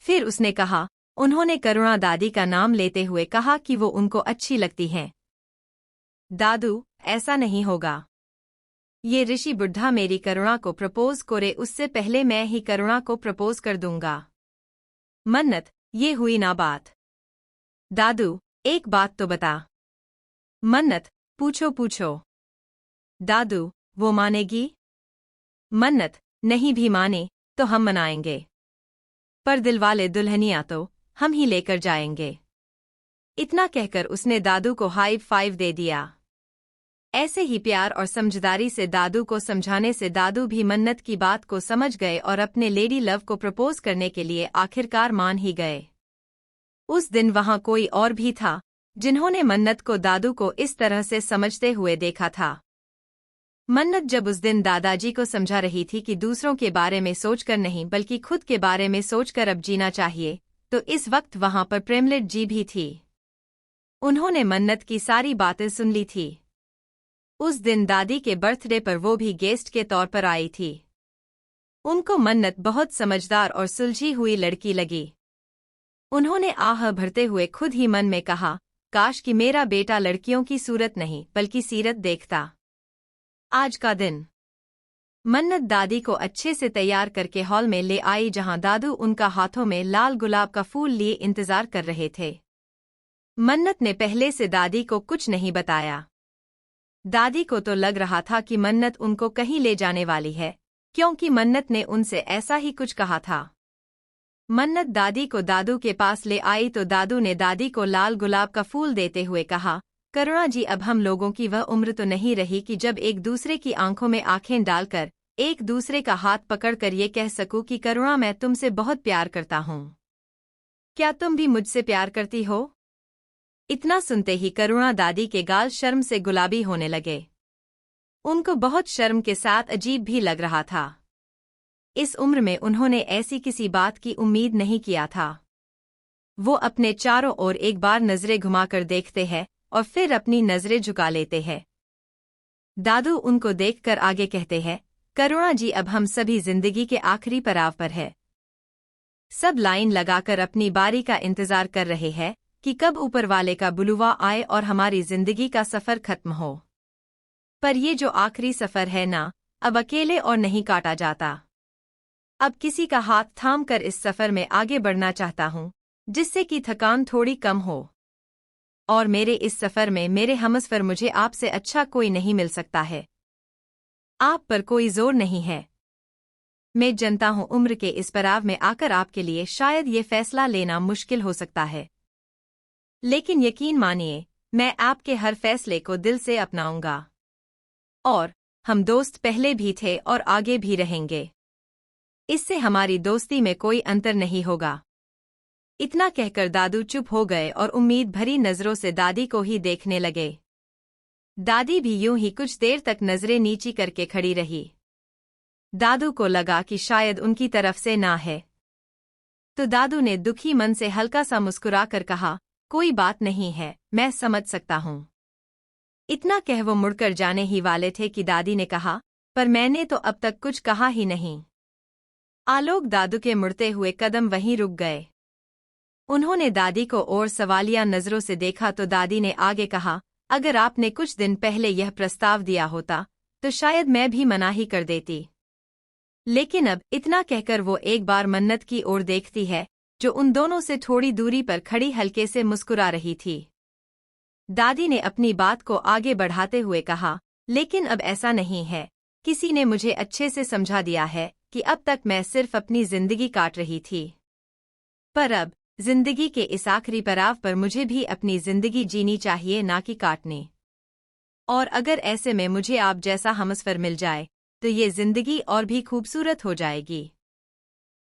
फिर उसने कहा, उन्होंने करुणा दादी का नाम लेते हुए कहा कि वो उनको अच्छी लगती हैं। दादू, ऐसा नहीं होगा। ये ऋषि बुढ़ा मेरी करुणा को प्रपोज करे उससे पहले मैं ही करुणा को प्रपोज कर दूंगा। मन्नत, ये हुई ना बात। दादू, एक बात तो बता। मन्नत, पूछो पूछो। दादू, वो मानेगी? मन्नत, नहीं भी माने तो हम मनाएंगे। पर दिलवाले दुल्हनिया तो हम ही लेकर जाएंगे। इतना कहकर उसने दादू को हाई फाइव दे दिया। ऐसे ही प्यार और समझदारी से दादू को समझाने से दादू भी मन्नत की बात को समझ गए और अपने लेडी लव को प्रपोज करने के लिए आखिरकार मान ही गए। उस दिन वहां कोई और भी था, जिन्होंने मन्नत को दादू को इस तरह से समझते हुए देखा था। मन्नत जब उस दिन दादाजी को समझा रही थी कि दूसरों के बारे में सोचकर नहीं बल्कि खुद के बारे में सोचकर अब जीना चाहिए, तो इस वक्त वहां पर प्रेमलेट जी भी थी। उन्होंने मन्नत की सारी बातें सुन ली थी। उस दिन दादी के बर्थडे पर वो भी गेस्ट के तौर पर आई थी। उनको मन्नत बहुत समझदार और सुलझी हुई लड़की लगी। उन्होंने आह भरते हुए खुद ही मन में कहा, काश कि मेरा बेटा लड़कियों की सूरत नहीं बल्कि सीरत देखता। आज का दिन मन्नत दादी को अच्छे से तैयार करके हॉल में ले आई जहां दादू उनका हाथों में लाल गुलाब का फूल लिए इंतजार कर रहे थे। मन्नत ने पहले से दादी को कुछ नहीं बताया। दादी को तो लग रहा था कि मन्नत उनको कहीं ले जाने वाली है, क्योंकि मन्नत ने उनसे ऐसा ही कुछ कहा था। मन्नत दादी को दादू के पास ले आई तो दादू ने दादी को लाल गुलाब का फूल देते हुए कहा, करुणा जी, अब हम लोगों की वह उम्र तो नहीं रही कि जब एक दूसरे की आंखों में आंखें डालकर एक दूसरे का हाथ पकड़कर ये कह सकूं कि करुणा, मैं तुमसे बहुत प्यार करता हूं। क्या तुम भी मुझसे प्यार करती हो? इतना सुनते ही करुणा दादी के गाल शर्म से गुलाबी होने लगे। उनको बहुत शर्म के साथ अजीब भी लग रहा था। इस उम्र में उन्होंने ऐसी किसी बात की उम्मीद नहीं किया था। वो अपने चारों ओर एक बार नजरें घुमाकर देखते हैं और फिर अपनी नजरें झुका लेते हैं। दादू उनको देखकर आगे कहते हैं, करुणा जी, अब हम सभी जिंदगी के आखिरी पड़ाव पर है। सब लाइन लगाकर अपनी बारी का इंतजार कर रहे हैं कि कब ऊपर वाले का बुलवा आए और हमारी जिंदगी का सफर खत्म हो। पर ये जो आखिरी सफर है ना, अब अकेले और नहीं काटा जाता। अब किसी का हाथ थाम कर इस सफर में आगे बढ़ना चाहता हूँ, जिससे कि थकान थोड़ी कम हो। और मेरे इस सफर में मेरे हमसफर मुझे आपसे अच्छा कोई नहीं मिल सकता है। आप पर कोई जोर नहीं है। मैं जानता हूँ उम्र के इस पड़ाव में आकर आपके लिए शायद ये फैसला लेना मुश्किल हो सकता है, लेकिन यकीन मानिए मैं आपके हर फैसले को दिल से अपनाऊंगा। और हम दोस्त पहले भी थे और आगे भी रहेंगे। इससे हमारी दोस्ती में कोई अंतर नहीं होगा। इतना कहकर दादू चुप हो गए और उम्मीद भरी नजरों से दादी को ही देखने लगे। दादी भी यूं ही कुछ देर तक नजरें नीची करके खड़ी रही। दादू को लगा कि शायद उनकी तरफ से ना है, तो दादू ने दुखी मन से हल्का सा मुस्कुरा कर कहा, कोई बात नहीं है, मैं समझ सकता हूँ। इतना कह वो मुड़कर जाने ही वाले थे कि दादी ने कहा, पर मैंने तो अब तक कुछ कहा ही नहीं। आलोक दादू के मुड़ते हुए कदम वहीं रुक गए। उन्होंने दादी को और सवालिया नजरों से देखा तो दादी ने आगे कहा, अगर आपने कुछ दिन पहले यह प्रस्ताव दिया होता तो शायद मैं भी मना ही कर देती, लेकिन अब। इतना कहकर वो एक बार मन्नत की ओर देखती है, जो उन दोनों से थोड़ी दूरी पर खड़ी हल्के से मुस्कुरा रही थी। दादी ने अपनी बात को आगे बढ़ाते हुए कहा, लेकिन अब ऐसा नहीं है। किसी ने मुझे अच्छे से समझा दिया है कि अब तक मैं सिर्फ अपनी जिंदगी काट रही थी, पर अब जिंदगी के इस आखिरी पड़ाव पर मुझे भी अपनी जिंदगी जीनी चाहिए, ना कि काटनी। और अगर ऐसे में मुझे आप जैसा हमसफर मिल जाए तो ये जिंदगी और भी खूबसूरत हो जाएगी।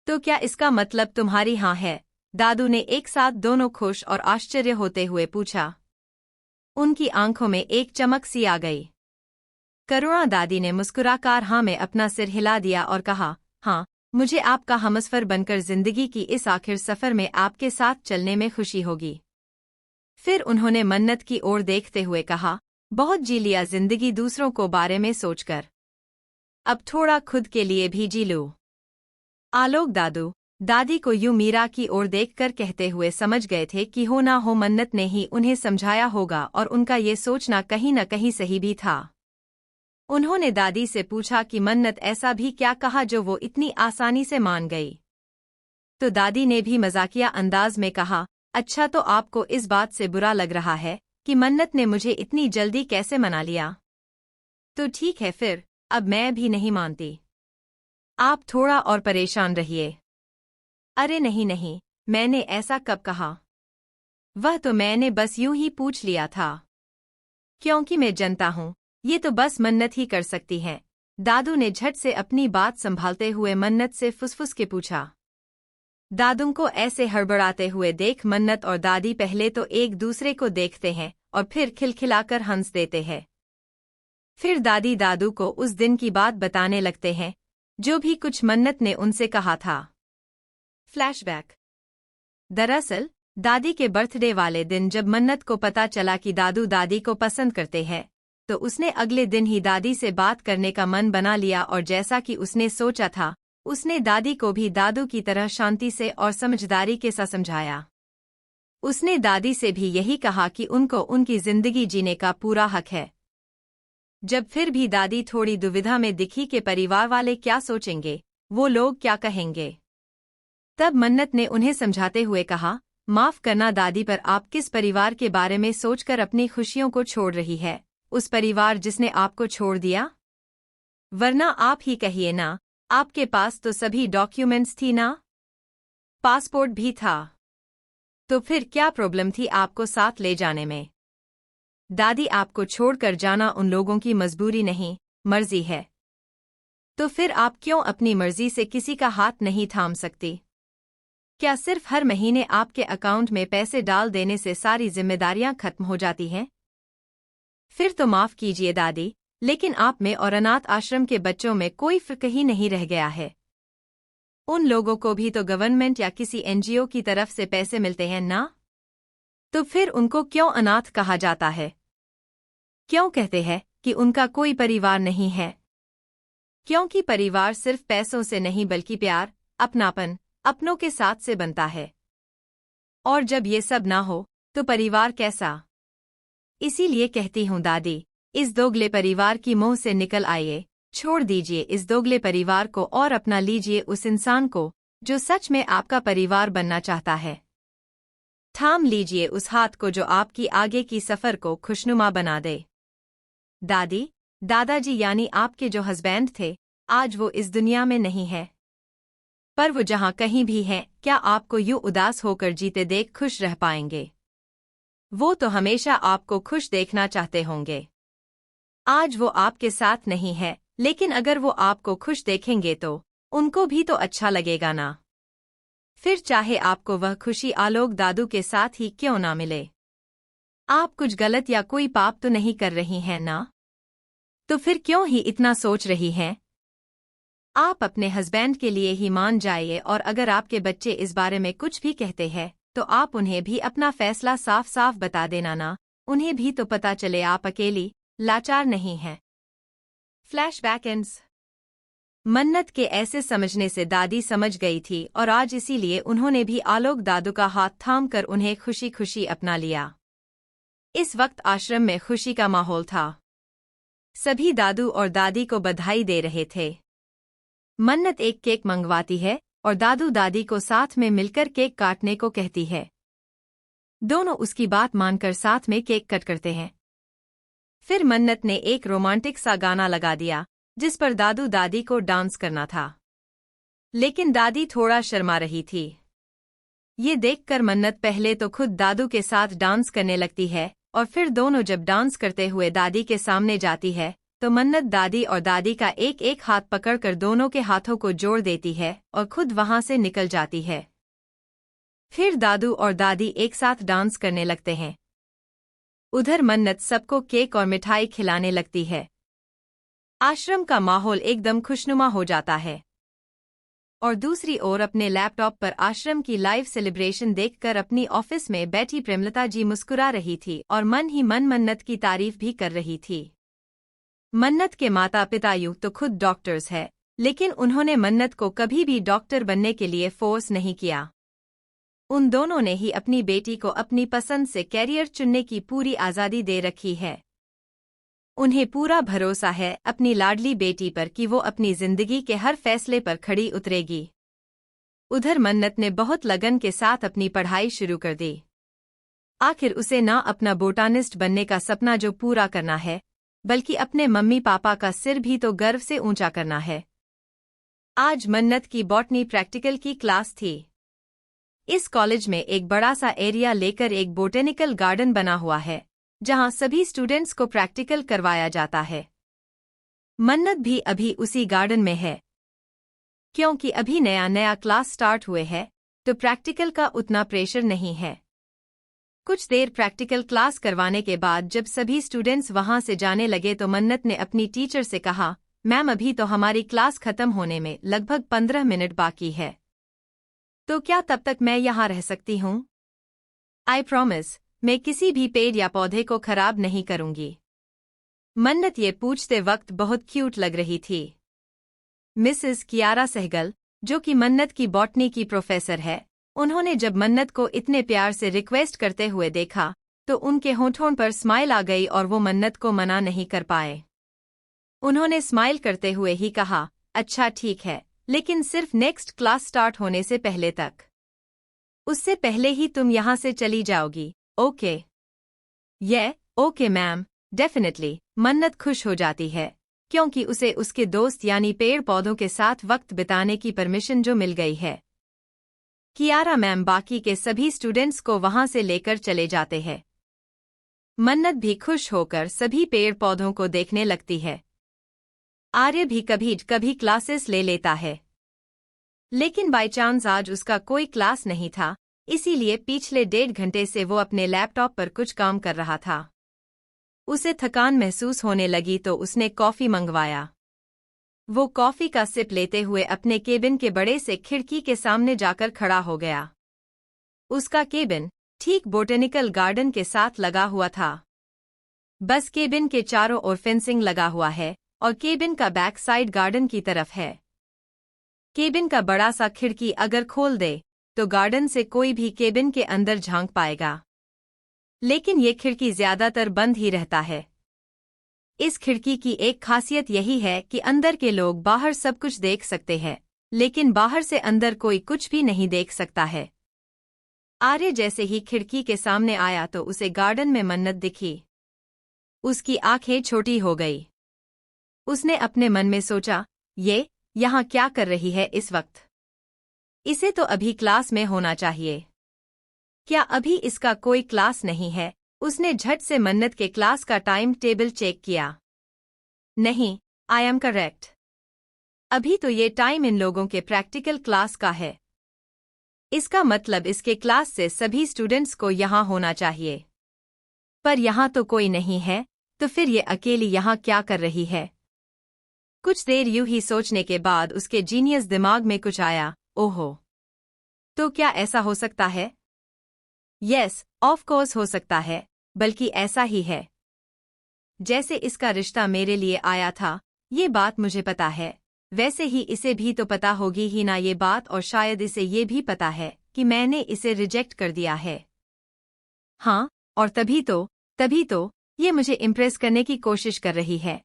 तो क्या इसका मतलब तुम्हारी हाँ है? दादू ने एक साथ दोनों खुश और आश्चर्य होते हुए पूछा। उनकी आंखों में एक चमक सी आ गई। करुणा दादी ने मुस्कुराकर हाँ में अपना सिर हिला दिया और कहा, हाँ, मुझे आपका हमसफर बनकर जिंदगी की इस आखिर सफर में आपके साथ चलने में खुशी होगी। फिर उन्होंने मन्नत की ओर देखते हुए कहा, बहुत जी लिया जिंदगी दूसरों को बारे में सोचकर, अब थोड़ा खुद के लिए भी जी लो। आलोक दादू दादी को यूं मीरा की ओर देखकर कहते हुए समझ गए थे कि हो ना हो मन्नत ने ही उन्हें समझाया होगा और उनका ये सोचना कहीं न कहीं सही भी था। उन्होंने दादी से पूछा कि मन्नत ऐसा भी क्या कहा जो वो इतनी आसानी से मान गई। तो दादी ने भी मजाकिया अंदाज में कहा, अच्छा तो आपको इस बात से बुरा लग रहा है कि मन्नत ने मुझे इतनी जल्दी कैसे मना लिया? तो ठीक है फिर, अब मैं भी नहीं मानती। आप थोड़ा और परेशान रहिए। अरे नहीं नहीं, मैंने ऐसा कब कहा? वह तो मैंने बस यूं ही पूछ लिया था, क्योंकि मैं जानता हूँ ये तो बस मन्नत ही कर सकती है। दादू ने झट से अपनी बात संभालते हुए मन्नत से फुसफुस के पूछा। दादू को ऐसे हड़बड़ाते हुए देख मन्नत और दादी पहले तो एक दूसरे को देखते हैं और फिर खिलखिलाकर हंस देते हैं। फिर दादी दादू को उस दिन की बात बताने लगते हैं जो भी कुछ मन्नत ने उनसे कहा था। फ्लैशबैक। दरअसल दादी के बर्थडे वाले दिन जब मन्नत को पता चला कि दादू दादी को पसंद करते हैं, तो उसने अगले दिन ही दादी से बात करने का मन बना लिया और जैसा कि उसने सोचा था, उसने दादी को भी दादू की तरह शांति से और समझदारी के साथ समझाया। उसने दादी से भी यही कहा कि उनको उनकी जिंदगी जीने का पूरा हक है। जब फिर भी दादी थोड़ी दुविधा में दिखी कि परिवार वाले क्या सोचेंगे, वो लोग क्या कहेंगे, तब मन्नत ने उन्हें समझाते हुए कहा, माफ करना दादी, पर आप किस परिवार के बारे में सोचकर अपनी खुशियों को छोड़ रही है? उस परिवार जिसने आपको छोड़ दिया? वरना आप ही कहिए ना, आपके पास तो सभी डॉक्यूमेंट्स थी ना, पासपोर्ट भी था, तो फिर क्या प्रॉब्लम थी आपको साथ ले जाने में? दादी, आपको छोड़कर जाना उन लोगों की मजबूरी नहीं, मर्जी है। तो फिर आप क्यों अपनी मर्जी से किसी का हाथ नहीं थाम सकती? क्या सिर्फ हर महीने आपके अकाउंट में पैसे डाल देने से सारी जिम्मेदारियां खत्म हो जाती हैं? फिर तो माफ कीजिए दादी, लेकिन आप में और अनाथ आश्रम के बच्चों में कोई फर्क ही नहीं रह गया है। उन लोगों को भी तो गवर्नमेंट या किसी एनजीओ की तरफ से पैसे मिलते हैं ना, तो फिर उनको क्यों अनाथ कहा जाता है? क्यों कहते हैं कि उनका कोई परिवार नहीं है? क्योंकि परिवार सिर्फ पैसों से नहीं बल्कि प्यार, अपनापन, अपनों के साथ से बनता है। और जब ये सब ना हो तो परिवार कैसा? इसीलिए कहती हूँ दादी, इस दोगले परिवार की मुंह से निकल आइए, छोड़ दीजिए इस दोगले परिवार को और अपना लीजिए उस इंसान को जो सच में आपका परिवार बनना चाहता है। थाम लीजिए उस हाथ को जो आपकी आगे की सफर को खुशनुमा बना दे। दादी, दादाजी यानी आपके जो हस्बैंड थे, आज वो इस दुनिया में नहीं है। पर वो जहाँ कहीं भी हैं, क्या आपको यूं उदास होकर जीते देख खुश रह पाएंगे? वो तो हमेशा आपको खुश देखना चाहते होंगे। आज वो आपके साथ नहीं है, लेकिन अगर वो आपको खुश देखेंगे तो उनको भी तो अच्छा लगेगा ना। फिर चाहे आपको वह खुशी आलोक दादू के साथ ही क्यों ना मिले। आप कुछ गलत या कोई पाप तो नहीं कर रही हैं ना? तो फिर क्यों ही इतना सोच रही हैं? आप अपने हस्बैंड के लिए ही मान जाइए, और अगर आपके बच्चे इस बारे में कुछ भी कहते हैं तो आप उन्हें भी अपना फैसला साफ साफ बता देना ना। उन्हें भी तो पता चले आप अकेली लाचार नहीं हैं। Flashback ends. मन्नत के ऐसे समझने से दादी समझ गई थी, और आज इसीलिए उन्होंने भी आलोक दादू का हाथ थाम कर उन्हें खुशी खुशी अपना लिया। इस वक्त आश्रम में खुशी का माहौल था। सभी दादू और दादी को बधाई दे रहे थे। मन्नत एक केक मंगवाती है और दादू दादी को साथ में मिलकर केक काटने को कहती है। दोनों उसकी बात मानकर साथ में केक कट करते हैं। फिर मन्नत ने एक रोमांटिक सा गाना लगा दिया जिस पर दादू दादी को डांस करना था, लेकिन दादी थोड़ा शर्मा रही थी। ये देखकर मन्नत पहले तो खुद दादू के साथ डांस करने लगती है, और फिर दोनों जब डांस करते हुए दादी के सामने जाती है तो मन्नत दादी और दादी का एक एक हाथ पकड़कर दोनों के हाथों को जोड़ देती है और खुद वहां से निकल जाती है। फिर दादू और दादी एक साथ डांस करने लगते हैं। उधर मन्नत सबको केक और मिठाई खिलाने लगती है। आश्रम का माहौल एकदम खुशनुमा हो जाता है। और दूसरी ओर अपने लैपटॉप पर आश्रम की लाइव सेलिब्रेशन देखकर अपनी ऑफिस में बैठी प्रेमलता जी मुस्कुरा रही थी और मन ही मन मन्नत की तारीफ भी कर रही थी। मन्नत के माता पिता यूं तो खुद डॉक्टर्स हैं, लेकिन उन्होंने मन्नत को कभी भी डॉक्टर बनने के लिए फोर्स नहीं किया। उन दोनों ने ही अपनी बेटी को अपनी पसंद से कैरियर चुनने की पूरी आज़ादी दे रखी है। उन्हें पूरा भरोसा है अपनी लाडली बेटी पर कि वो अपनी जिंदगी के हर फैसले पर खड़ी उतरेगी। उधर मन्नत ने बहुत लगन के साथ अपनी पढ़ाई शुरू कर दी। आखिर उसे ना अपना बोटानिस्ट बनने का सपना जो पूरा करना है, बल्कि अपने मम्मी पापा का सिर भी तो गर्व से ऊंचा करना है। आज मन्नत की बॉटनी प्रैक्टिकल की क्लास थी। इस कॉलेज में एक बड़ा सा एरिया लेकर एक बोटेनिकल गार्डन बना हुआ है, जहां सभी स्टूडेंट्स को प्रैक्टिकल करवाया जाता है। मन्नत भी अभी उसी गार्डन में है। क्योंकि अभी नया नया क्लास स्टार्ट हुए है तो प्रैक्टिकल का उतना प्रेशर नहीं है। कुछ देर प्रैक्टिकल क्लास करवाने के बाद जब सभी स्टूडेंट्स वहां से जाने लगे तो मन्नत ने अपनी टीचर से कहा, मैम अभी तो हमारी क्लास खत्म होने में लगभग 15 मिनट बाकी है, तो क्या तब तक मैं यहाँ रह सकती हूँ? आई प्रॉमिस, मैं किसी भी पेड़ या पौधे को खराब नहीं करूंगी। मन्नत ये पूछते वक्त बहुत क्यूट लग रही थी। मिसेस कियारा सहगल, जो कि मन्नत की बॉटनी की प्रोफेसर है, उन्होंने जब मन्नत को इतने प्यार से रिक्वेस्ट करते हुए देखा तो उनके होठों पर स्माइल आ गई और वो मन्नत को मना नहीं कर पाए। उन्होंने स्माइल करते हुए ही कहा, अच्छा ठीक है, लेकिन सिर्फ नेक्स्ट क्लास स्टार्ट होने से पहले तक। उससे पहले ही तुम यहाँ से चली जाओगी, ओके? Okay ma'am, definitely. मन्नत खुश हो जाती है, क्योंकि उसे उसके दोस्त यानी पेड़ पौधों के साथ वक्त बिताने की परमिशन जो मिल गई है। कियारा मैम बाकी के सभी स्टूडेंट्स को वहां से लेकर चले जाते हैं। मन्नत भी खुश होकर सभी पेड़ पौधों को देखने लगती है। आर्य भी कभी कभी क्लासेस ले लेता है, लेकिन बाय चांस आज उसका कोई क्लास नहीं था, इसीलिए पिछले 1.5 घंटे से वो अपने लैपटॉप पर कुछ काम कर रहा था। उसे थकान महसूस होने लगी तो उसने कॉफी मंगवाया। वो कॉफी का सिप लेते हुए अपने केबिन के बड़े से खिड़की के सामने जाकर खड़ा हो गया। उसका केबिन ठीक बोटेनिकल गार्डन के साथ लगा हुआ था। बस केबिन के चारों ओर फेंसिंग लगा हुआ है और केबिन का बैक साइड गार्डन की तरफ है। केबिन का बड़ा सा खिड़की अगर खोल दे तो गार्डन से कोई भी केबिन के अंदर झांक पाएगा, लेकिन ये खिड़की ज्यादातर बंद ही रहता है। इस खिड़की की एक खासियत यही है कि अंदर के लोग बाहर सब कुछ देख सकते हैं, लेकिन बाहर से अंदर कोई कुछ भी नहीं देख सकता है। आर्य जैसे ही खिड़की के सामने आया तो उसे गार्डन में मन्नत दिखी। उसकी आंखें छोटी हो गई। उसने अपने मन में सोचा, ये यहाँ क्या कर रही है इस वक्त? इसे तो अभी क्लास में होना चाहिए। क्या अभी इसका कोई क्लास नहीं है? उसने झट से मन्नत के क्लास का टाइम टेबल चेक किया। नहीं, आई एम करेक्ट। अभी तो ये टाइम इन लोगों के प्रैक्टिकल क्लास का है। इसका मतलब इसके क्लास से सभी स्टूडेंट्स को यहाँ होना चाहिए। पर यहाँ तो कोई नहीं है, तो फिर ये अकेली यहाँ क्या कर रही है? कुछ देर यूं ही सोचने के बाद उसके जीनियस दिमाग में कुछ आया। ओहो, तो क्या ऐसा हो सकता है? यस, ऑफ कोर्स हो सकता है, बल्कि ऐसा ही है। जैसे इसका रिश्ता मेरे लिए आया था, ये बात मुझे पता है, वैसे ही इसे भी तो पता होगी ही ना ये बात, और शायद इसे ये भी पता है कि मैंने इसे रिजेक्ट कर दिया है। हाँ, और तभी तो ये मुझे इम्प्रेस करने की कोशिश कर रही है।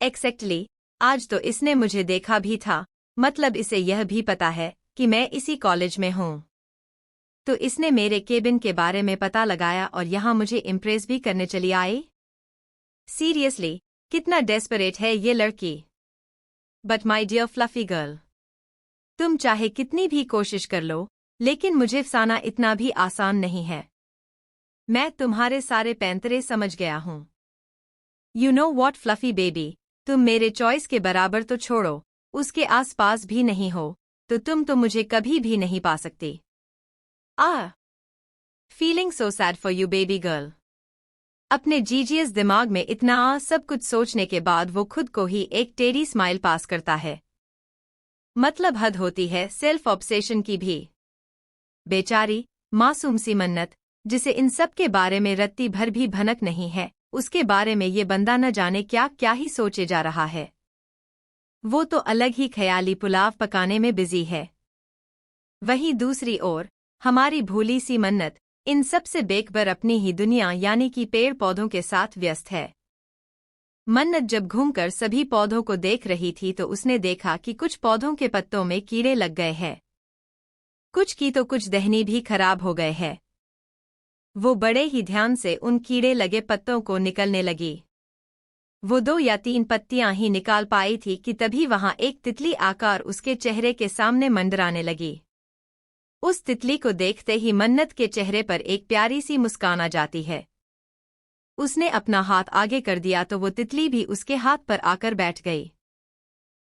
एक्जैक्टली, आज तो इसने मुझे देखा भी था, मतलब इसे यह भी पता है कि मैं इसी कॉलेज में हूँ। तो इसने मेरे केबिन के बारे में पता लगाया और यहाँ मुझे इम्प्रेस भी करने चली आई। सीरियसली, कितना डेस्परेट है ये लड़की। But my dear fluffy girl, तुम चाहे कितनी भी कोशिश कर लो, लेकिन मुझे फंसाना इतना भी आसान नहीं है। मैं तुम्हारे सारे पैंतरे समझ गया हूँ। You know what fluffy baby, तुम मेरे चॉइस के बराबर तो छोड़ो, उसके आसपास भी नहीं हो, तो तुम तो मुझे कभी भी नहीं पा सकती। Feeling so sad for you baby girl. अपने जीजीएस दिमाग में इतना सब कुछ सोचने के बाद वो खुद को ही एक टेढ़ी स्माइल पास करता है। मतलब हद होती है सेल्फ ऑब्सेशन की भी। बेचारी मासूम सी मन्नत, जिसे इन सब के बारे में रत्ती भर भी भनक नहीं है, उसके बारे में ये बंदा न जाने क्या क्या ही सोचे जा रहा है। वो तो अलग ही ख्याली पुलाव पकाने में बिजी है। वहीं दूसरी ओर हमारी भूली सी मन्नत इन सब से बेखबर अपनी ही दुनिया यानी कि पेड़ पौधों के साथ व्यस्त है। मन्नत जब घूमकर सभी पौधों को देख रही थी तो उसने देखा कि कुछ पौधों के पत्तों में कीड़े लग गए हैं। कुछ की तो कुछ दहनी भी खराब हो गए हैं। वो बड़े ही ध्यान से उन कीड़े लगे पत्तों को निकलने लगी। वो 2 या 3 पत्तियां ही निकाल पाई थी कि तभी वहां एक तितली आकर उसके चेहरे के सामने मंडराने लगी। उस तितली को देखते ही मन्नत के चेहरे पर एक प्यारी सी मुस्कान आ जाती है। उसने अपना हाथ आगे कर दिया तो वो तितली भी उसके हाथ पर आकर बैठ गई।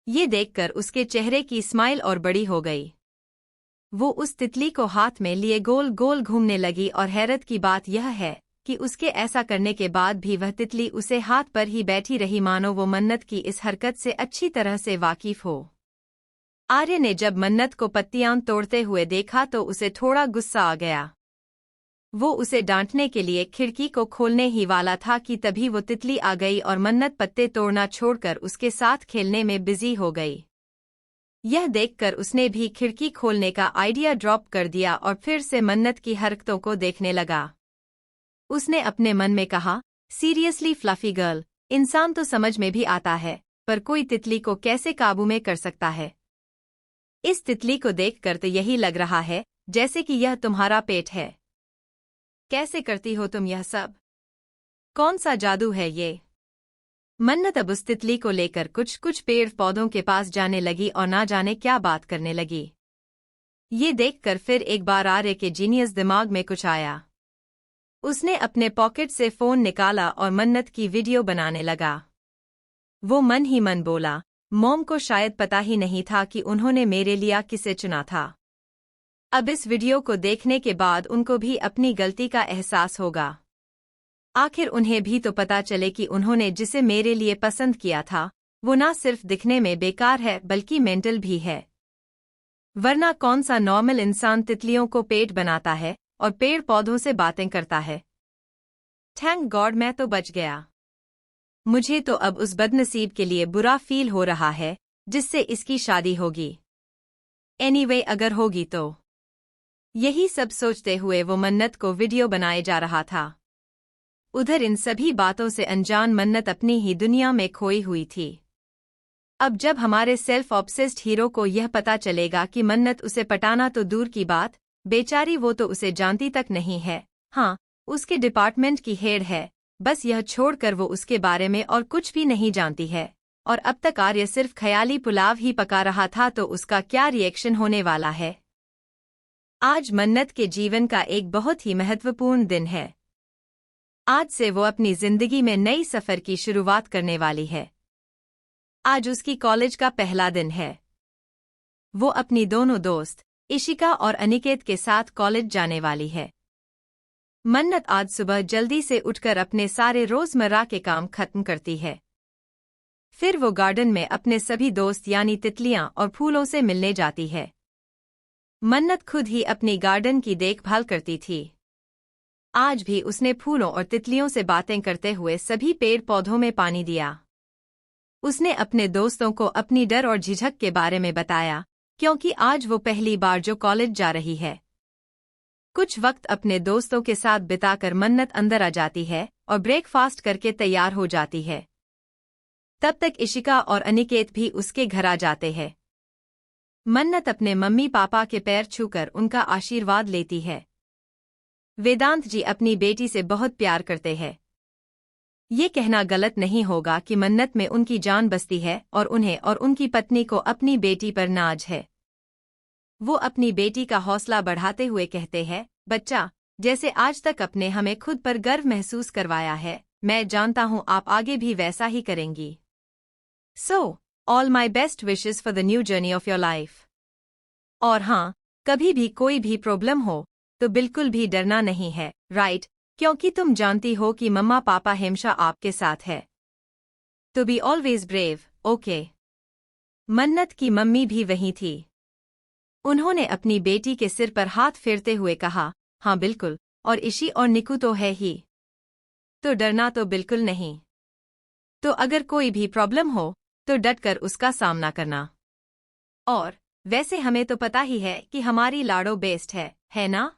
ये देखकर उसके चेहरे की स्माइल और बड़ी हो गई। वो उस तितली को हाथ में लिए गोल गोल घूमने लगी और हैरत की बात यह है कि उसके ऐसा करने के बाद भी वह तितली उसे हाथ पर ही बैठी रही, मानो वो मन्नत की इस हरकत से अच्छी तरह से वाकिफ हो। आर्य ने जब मन्नत को पत्तियां तोड़ते हुए देखा तो उसे थोड़ा गुस्सा आ गया। वो उसे डांटने के लिए खिड़की को खोलने ही वाला था कि तभी वो तितली आ गई और मन्नत पत्ते तोड़ना छोड़कर उसके साथ खेलने में बिजी हो गई। यह देखकर उसने भी खिड़की खोलने का आइडिया ड्रॉप कर दिया और फिर से मन्नत की हरकतों को देखने लगा। उसने अपने मन में कहा, सीरियसली फ्लफी गर्ल, इंसान तो समझ में भी आता है, पर कोई तितली को कैसे काबू में कर सकता है? इस तितली को देखकर तो यही लग रहा है जैसे कि यह तुम्हारा पेट है। कैसे करती हो तुम यह सब? कौन सा जादू है ये? मन्नत अब उस तितली को लेकर कुछ पेड़ पौधों के पास जाने लगी और ना जाने क्या बात करने लगी। ये देखकर फिर एक बार आर्य के जीनियस दिमाग में कुछ आया। उसने अपने पॉकेट से फोन निकाला और मन्नत की वीडियो बनाने लगा। वो मन ही मन बोला, मॉम को शायद पता ही नहीं था कि उन्होंने मेरे लिए किसे चुना था। अब इस वीडियो को देखने के बाद उनको भी अपनी गलती का एहसास होगा। आखिर उन्हें भी तो पता चले कि उन्होंने जिसे मेरे लिए पसंद किया था वो ना सिर्फ दिखने में बेकार है बल्कि मेंटल भी है। वरना कौन सा नॉर्मल इंसान तितलियों को पेट बनाता है और पेड़ पौधों से बातें करता है? थैंक गॉड मैं तो बच गया। मुझे तो अब उस बदनसीब के लिए बुरा फील हो रहा है जिससे इसकी शादी होगी। एनीवे अगर होगी तो। यही सब सोचते हुए वो मन्नत को वीडियो बनाए जा रहा था। उधर इन सभी बातों से अनजान मन्नत अपनी ही दुनिया में खोई हुई थी। अब जब हमारे सेल्फ ऑब्सेस्ड हीरो को यह पता चलेगा कि मन्नत उसे पटाना तो दूर की बात, बेचारी वो तो उसे जानती तक नहीं है। हाँ, उसके डिपार्टमेंट की हेड है, बस यह छोड़कर वो उसके बारे में और कुछ भी नहीं जानती है। और अब तक आर्य सिर्फ ख्याली पुलाव ही पका रहा था, तो उसका क्या रिएक्शन होने वाला है। आज मन्नत के जीवन का एक बहुत ही महत्वपूर्ण दिन है। आज से वो अपनी जिंदगी में नई सफर की शुरुआत करने वाली है। आज उसकी कॉलेज का पहला दिन है। वो अपनी दोनों दोस्त इशिका और अनिकेत के साथ कॉलेज जाने वाली है। मन्नत आज सुबह जल्दी से उठकर अपने सारे रोजमर्रा के काम खत्म करती है। फिर वो गार्डन में अपने सभी दोस्त यानी तितलियां और फूलों से मिलने जाती है। मन्नत खुद ही अपनी गार्डन की देखभाल करती थी। आज भी उसने फूलों और तितलियों से बातें करते हुए सभी पेड़ पौधों में पानी दिया। उसने अपने दोस्तों को अपनी डर और झिझक के बारे में बताया, क्योंकि आज वो पहली बार जो कॉलेज जा रही है। कुछ वक्त अपने दोस्तों के साथ बिताकर मन्नत अंदर आ जाती है और ब्रेकफास्ट करके तैयार हो जाती है। तब तक इशिका और अनिकेत भी उसके घर आ जाते हैं। मन्नत अपने मम्मी पापा के पैर छूकर उनका आशीर्वाद लेती है। वेदांत जी अपनी बेटी से बहुत प्यार करते हैं। ये कहना गलत नहीं होगा कि मन्नत में उनकी जान बसती है और उन्हें और उनकी पत्नी को अपनी बेटी पर नाज है। वो अपनी बेटी का हौसला बढ़ाते हुए कहते हैं, बच्चा, जैसे आज तक अपने हमें खुद पर गर्व महसूस करवाया है, मैं जानता हूँ आप आगे भी वैसा ही करेंगी। So, all my best wishes for the new journey of your life. और हाँ, कभी भी कोई भी प्रॉब्लम हो तो बिल्कुल भी डरना नहीं है, राइट? क्योंकि तुम जानती हो कि मम्मा पापा हमेशा आपके साथ है। तो बी ऑलवेज ब्रेव, ओके? मन्नत की मम्मी भी वहीं थी। उन्होंने अपनी बेटी के सिर पर हाथ फेरते हुए कहा, हाँ बिल्कुल, और इशी और निकू तो है ही। तो डरना तो बिल्कुल नहीं। तो अगर कोई भी प्रॉब्लम हो तो डटकर उसका सामना करना। और वैसे हमें तो पता ही है कि हमारी लाडो बेस्ट है ना?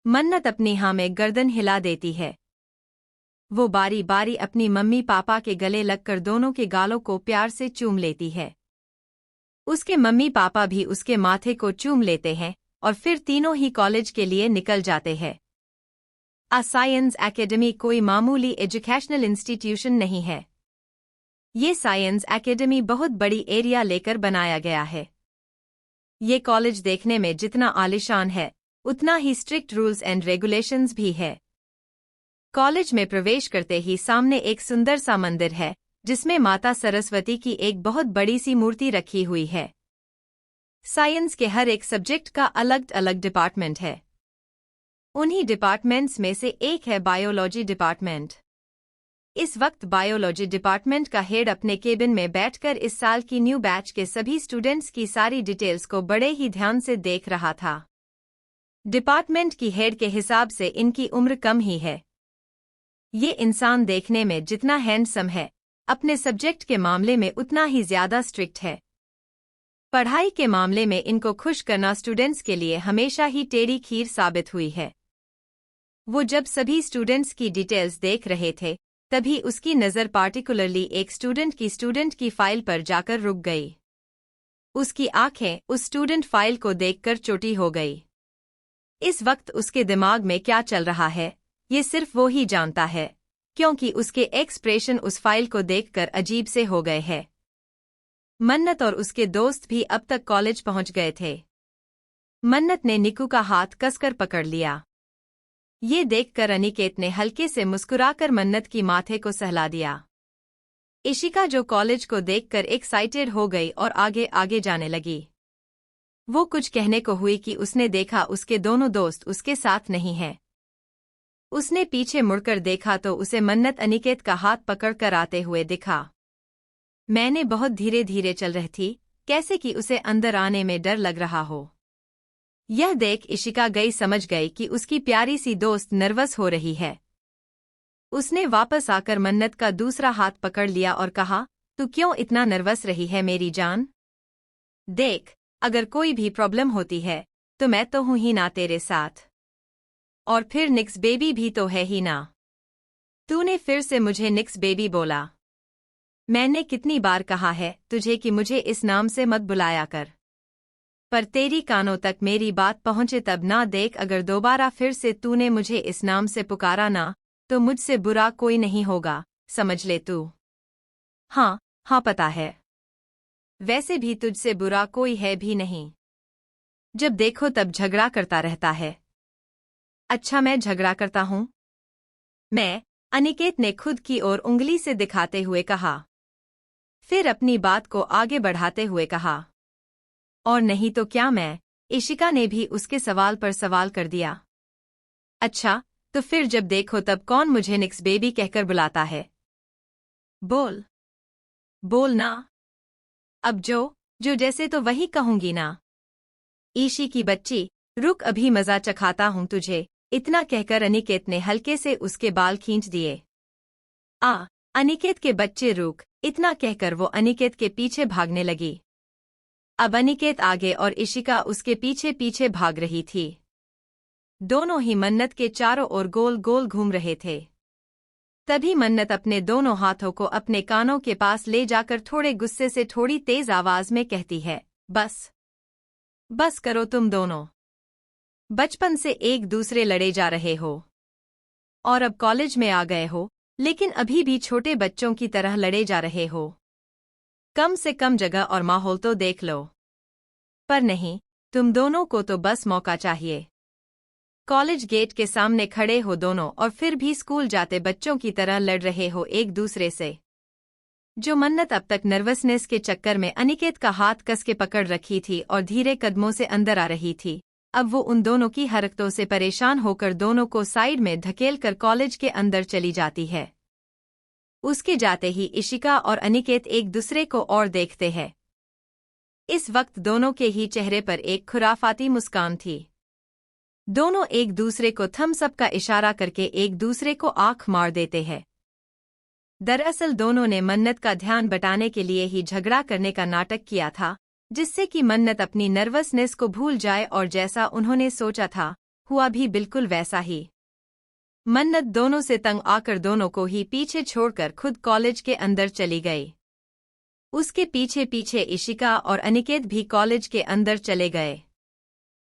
मन्नत अपनी हाँ में गर्दन हिला देती है। वो बारी बारी अपनी मम्मी पापा के गले लगकर दोनों के गालों को प्यार से चूम लेती है। उसके मम्मी पापा भी उसके माथे को चूम लेते हैं और फिर तीनों ही कॉलेज के लिए निकल जाते हैं। आ साइंस एकेडमी कोई मामूली एजुकेशनल इंस्टीट्यूशन नहीं है। ये साइंस एकेडमी बहुत बड़ी एरिया लेकर बनाया गया है। ये कॉलेज देखने में जितना आलीशान है, उतना ही स्ट्रिक्ट रूल्स एंड रेगुलेशंस भी है। कॉलेज में प्रवेश करते ही सामने एक सुंदर सा मंदिर है, जिसमें माता सरस्वती की एक बहुत बड़ी सी मूर्ति रखी हुई है। साइंस के हर एक सब्जेक्ट का अलग अलग डिपार्टमेंट है। उन्हीं डिपार्टमेंट्स में से एक है बायोलॉजी डिपार्टमेंट। इस वक्त बायोलॉजी डिपार्टमेंट का हेड अपने केबिन में बैठकर इस साल की न्यू बैच के सभी स्टूडेंट्स की सारी डिटेल्स को बड़े ही ध्यान से देख रहा था। डिपार्टमेंट की हेड के हिसाब से इनकी उम्र कम ही है। ये इंसान देखने में जितना हैंडसम है, अपने सब्जेक्ट के मामले में उतना ही ज्यादा स्ट्रिक्ट है। पढ़ाई के मामले में इनको खुश करना स्टूडेंट्स के लिए हमेशा ही टेढ़ी खीर साबित हुई है। वो जब सभी स्टूडेंट्स की डिटेल्स देख रहे थे, तभी उसकी नज़र पार्टिकुलरली एक स्टूडेंट की फाइल पर जाकर रुक गई। उसकी आंखें उस स्टूडेंट फाइल को देखकर चोटी हो गई। इस वक्त उसके दिमाग में क्या चल रहा है, ये सिर्फ वो ही जानता है, क्योंकि उसके एक्सप्रेशन उस फाइल को देखकर अजीब से हो गए हैं। मन्नत और उसके दोस्त भी अब तक कॉलेज पहुंच गए थे। मन्नत ने निकू का हाथ कसकर पकड़ लिया। ये देखकर अनिकेत ने हल्के से मुस्कुराकर मन्नत की माथे को सहला दिया। इशिका जो कॉलेज को देखकर एक्साइटेड हो गई और आगे आगे जाने लगी। वो कुछ कहने को हुई कि उसने देखा उसके दोनों दोस्त उसके साथ नहीं हैं। उसने पीछे मुड़कर देखा तो उसे मन्नत अनिकेत का हाथ पकड़कर आते हुए दिखा। मैंने बहुत धीरे धीरे चल रही थी, कैसे कि उसे अंदर आने में डर लग रहा हो। यह देख इशिका समझ गई कि उसकी प्यारी सी दोस्त नर्वस हो रही है। उसने वापस आकर मन्नत का दूसरा हाथ पकड़ लिया और कहा, तू क्यों इतना नर्वस रही है मेरी जान? देख, अगर कोई भी प्रॉब्लम होती है तो मैं तो हूं ही ना तेरे साथ। और फिर निक्स बेबी भी तो है ही ना। तूने फिर से मुझे निक्स बेबी बोला। मैंने कितनी बार कहा है तुझे कि मुझे इस नाम से मत बुलाया कर, पर तेरी कानों तक मेरी बात पहुंचे तब ना। देख, अगर दोबारा फिर से तूने मुझे इस नाम से पुकारा ना, तो मुझसे बुरा कोई नहीं होगा, समझ ले तू। हाँ, हाँ पता है। वैसे भी तुझसे बुरा कोई है भी नहीं। जब देखो तब झगड़ा करता रहता है। अच्छा मैं झगड़ा करता हूँ? मैं, अनिकेत ने खुद की ओर उंगली से दिखाते हुए कहा। फिर अपनी बात को आगे बढ़ाते हुए कहा। और नहीं तो क्या मैं, इशिका ने भी उसके सवाल पर सवाल कर दिया। अच्छा, तो फिर जब देखो तब कौन मुझे निक्स बेबी कहकर बुलाता है? बोल। बोल ना। अब जो जैसे तो वही कहूंगी ना। ईशी की बच्ची, रुक अभी मजा चखाता हूं तुझे, इतना कहकर अनिकेत ने हल्के से उसके बाल खींच दिए। अनिकेत के बच्चे रुक, इतना कहकर वो अनिकेत के पीछे भागने लगी। अब अनिकेत आगे और इशिका उसके पीछे पीछे भाग रही थी। दोनों ही मन्नत के चारों ओर गोल गोल घूम रहे थे। तभी मन्नत अपने दोनों हाथों को अपने कानों के पास ले जाकर थोड़े गुस्से से थोड़ी तेज आवाज में कहती है, बस बस करो तुम दोनों। बचपन से एक दूसरे लड़े जा रहे हो और अब कॉलेज में आ गए हो, लेकिन अभी भी छोटे बच्चों की तरह लड़े जा रहे हो। कम से कम जगह और माहौल तो देख लो। पर नहीं, तुम दोनों को तो बस मौका चाहिए। कॉलेज गेट के सामने खड़े हो दोनों और फिर भी स्कूल जाते बच्चों की तरह लड़ रहे हो एक दूसरे से। जो मन्नत अब तक नर्वसनेस के चक्कर में अनिकेत का हाथ कस के पकड़ रखी थी और धीरे कदमों से अंदर आ रही थी, अब वो उन दोनों की हरकतों से परेशान होकर दोनों को साइड में धकेल कर कॉलेज के अंदर चली जाती है। उसके जाते ही इशिका और अनिकेत एक दूसरे को और देखते हैं। इस वक्त दोनों के ही चेहरे पर एक खुराफाती मुस्कान थी। दोनों एक दूसरे को थम्स अप का इशारा करके एक दूसरे को आंख मार देते हैं। दरअसल दोनों ने मन्नत का ध्यान बटाने के लिए ही झगड़ा करने का नाटक किया था, जिससे कि मन्नत अपनी नर्वसनेस को भूल जाए और जैसा उन्होंने सोचा था, हुआ भी बिल्कुल वैसा ही। मन्नत दोनों से तंग आकर दोनों को ही पीछे छोड़कर खुद कॉलेज के अंदर चली गई। उसके पीछे पीछे इशिका और अनिकेत भी कॉलेज के अंदर चले गए।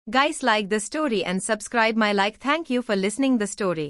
Guys, like the story and subscribe my like. Thank you for listening the story.